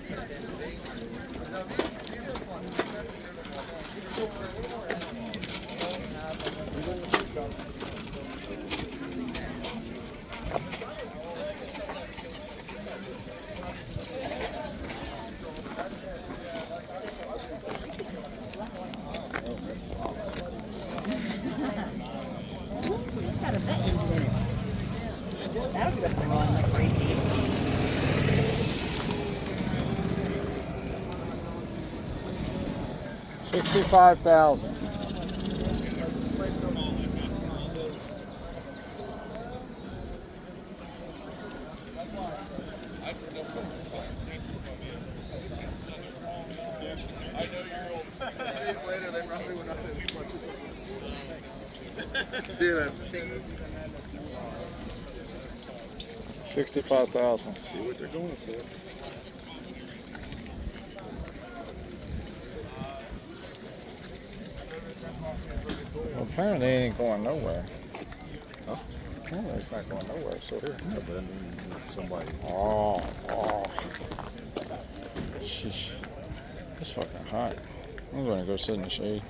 It's got a vet engine in it. That'll be the run like crazy. $65,000. Later, they probably went up as much as see you then. 65,000. See what they're going for. Well, apparently it ain't going nowhere. Huh? Apparently it's not going nowhere. So here. Yeah, but I mean, somebody. Oh. Sheesh. It's fucking hot. I'm gonna go sit in the shade.